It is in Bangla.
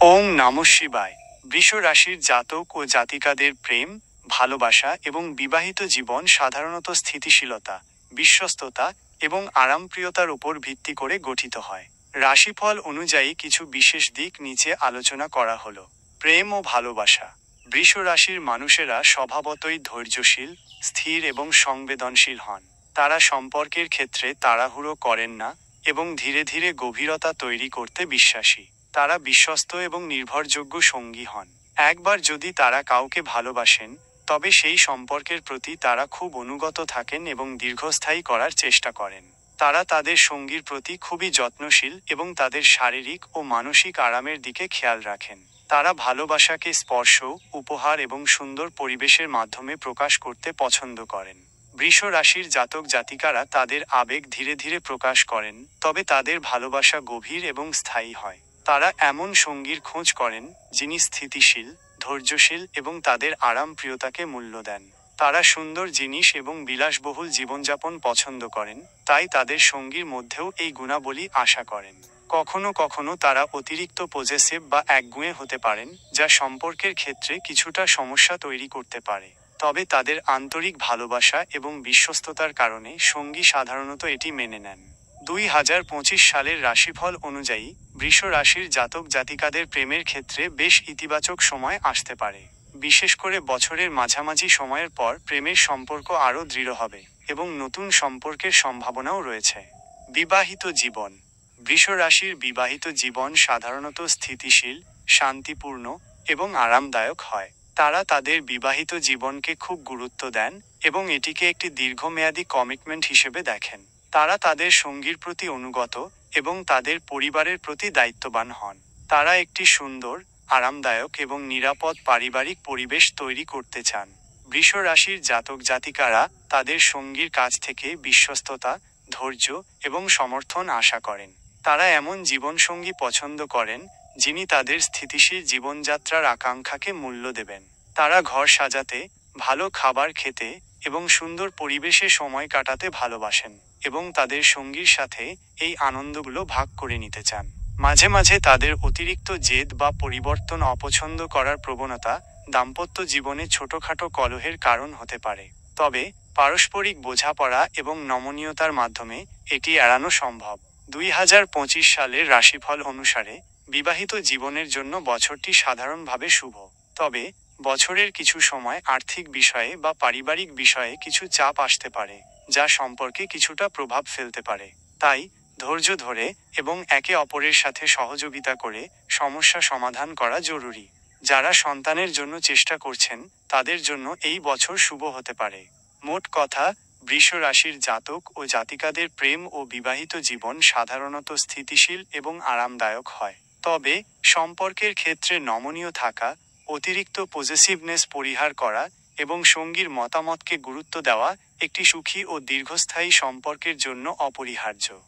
ওম নমঃ শিবায়। বৃষ রাশির জাতক ও জাতিকাদের প্রেম, ভালোবাসা এবং বিবাহিত জীবন সাধারণত স্থিতিশীলতা, বিশ্বস্ততা এবং আরামপ্রিয়তার উপর ভিত্তি করে গঠিত হয়। রাশিফল অনুযায়ী কিছু বিশেষ দিক নিচে আলোচনা করা হলো। প্রেম ও ভালোবাসা। বৃষ রাশির মানুষেরা স্বভাবতই ধৈর্যশীল, স্থির এবং সংবেদনশীল হন। তারা সম্পর্কের ক্ষেত্রে তাড়াহুড়ো করেন না এবং ধীরে ধীরে গভীরতা তৈরি করতে বিশ্বাসী। তারা বিশ্বস্ত এবং নির্ভরযোগ্য সঙ্গী হন। একবার যদি তারা কাউকে ভালোবাসেন, তবে সেই সম্পর্কের প্রতি তারা খুব অনুগত থাকেন এবং দীর্ঘস্থায়ী করার চেষ্টা করেন। তারা তাদের সঙ্গীর প্রতি খুবই যত্নশীল এবং তাদের শারীরিক ও মানসিক আরামের দিকে খেয়াল রাখেন। তারা ভালোবাসাকে স্পর্শ, উপহার এবং সুন্দর পরিবেশের মাধ্যমে প্রকাশ করতে পছন্দ করেন। বৃষ রাশির জাতক জাতিকারা তাদের আবেগ ধীরে ধীরে প্রকাশ করেন, তবে তাদের ভালোবাসা গভীর এবং স্থায়ী হয়। তারা এমন সঙ্গীর খোঁজ করেন, যিনি স্থিতিশীল, ধৈর্যশীল এবং তাদের আরামপ্রিয়তাকে মূল্য দেন। তারা সুন্দর জিনিস এবং বিলাসবহুল জীবনযাপন পছন্দ করেন, তাই তাদের সঙ্গীর মধ্যেও এই গুণাবলী আশা করেন। কখনো কখনো তারা অতিরিক্ত পজেসিভ বা একগুঁয়ে হতে পারেন, যা সম্পর্কের ক্ষেত্রে কিছুটা সমস্যা তৈরি করতে পারে। তবে তাদের আন্তরিক ভালোবাসা এবং বিশ্বস্ততার কারণে সঙ্গী সাধারণত এটি মেনে নেন। 2025 সালের রাশিফল অনুযায়ী বৃষ রাশির জাতক জাতিকাদের প্রেমের ক্ষেত্রে বেশ ইতিবাচক সময় আসতে পারে। বিশেষ করে বছরের মাঝামাঝি সময়ের পর প্রেমের সম্পর্ক আরও দৃঢ় হবে এবং নতুন সম্পর্কের সম্ভাবনাও রয়েছে। বিবাহিত জীবন। বৃষ রাশির বিবাহিত জীবন সাধারণত স্থিতিশীল, শান্তিপূর্ণ এবং আরামদায়ক হয়। তারা তাদের বিবাহিত জীবনকে খুব গুরুত্ব দেন এবং এটিকে একটি দীর্ঘমেয়াদী কমিটমেন্ট হিসেবে দেখেন। তারা তাদের সঙ্গীর প্রতি অনুগত এবং তাদের পরিবারের প্রতি দায়িত্ববান হন। তারা একটি সুন্দর, আরামদায়ক এবং নিরাপদ পারিবারিক পরিবেশ তৈরি করতে চান। বৃষ রাশির জাতক জাতিকারা তাদের সঙ্গীর কাছ থেকে বিশ্বস্ততা, ধৈর্য এবং সমর্থন আশা করেন। তারা এমন জীবনসঙ্গী পছন্দ করেন, যিনি তাদের স্থিতিশীল জীবনযাত্রার আকাঙ্ক্ষাকে মূল্য দেবেন। তারা ঘর সাজাতে, ভালো খাবার খেতে এবং সুন্দর পরিবেশে সময় কাটাতে ভালোবাসেন এবং তাদের সঙ্গীর সাথে এই আনন্দগুলো ভাগ করে নিতে চান। মাঝে মাঝে তাদের অতিরিক্ত জেদ বা পরিবর্তন অপছন্দ করার প্রবণতা দাম্পত্য জীবনে ছোটখাটো কলহের কারণ হতে পারে। তবে পারস্পরিক বোঝাপড়া এবং নমনীয়তার মাধ্যমে এটি এড়ানো সম্ভব। 2025 সালের রাশিফল অনুসারে বিবাহিত জীবনের জন্য বছরটি সাধারণভাবে শুভ। তবে বছরের কিছু সময় আর্থিক বিষয়ে বা পারিবারিক বিষয়ে কিছু চাপ আসতে পারে, যা সম্পর্কে কিছুটা প্রভাব ফেলতে পারে। তাই ধৈর্য ধরে এবং একে অপরের সাথে সহযোগিতা করে সমস্যা সমাধান করা জরুরি। যারা সন্তানের জন্য চেষ্টা করছেন, তাদের জন্য এই বছর শুভ হতে পারে। মোট কথা, বৃষ রাশির জাতক ও জাতিকাদের প্রেম ও বিবাহিত জীবন সাধারণত স্থিতিশীল এবং আরামদায়ক হয়। তবে সম্পর্কের ক্ষেত্রে নমনীয় থাকা, অতিরিক্ত পজেসিভনেস পরিহার করা এবং সঙ্গীর মতামতকে গুরুত্ব দেওয়া একটি সুখী ও দীর্ঘস্থায়ী সম্পর্কের জন্য অপরিহার্য।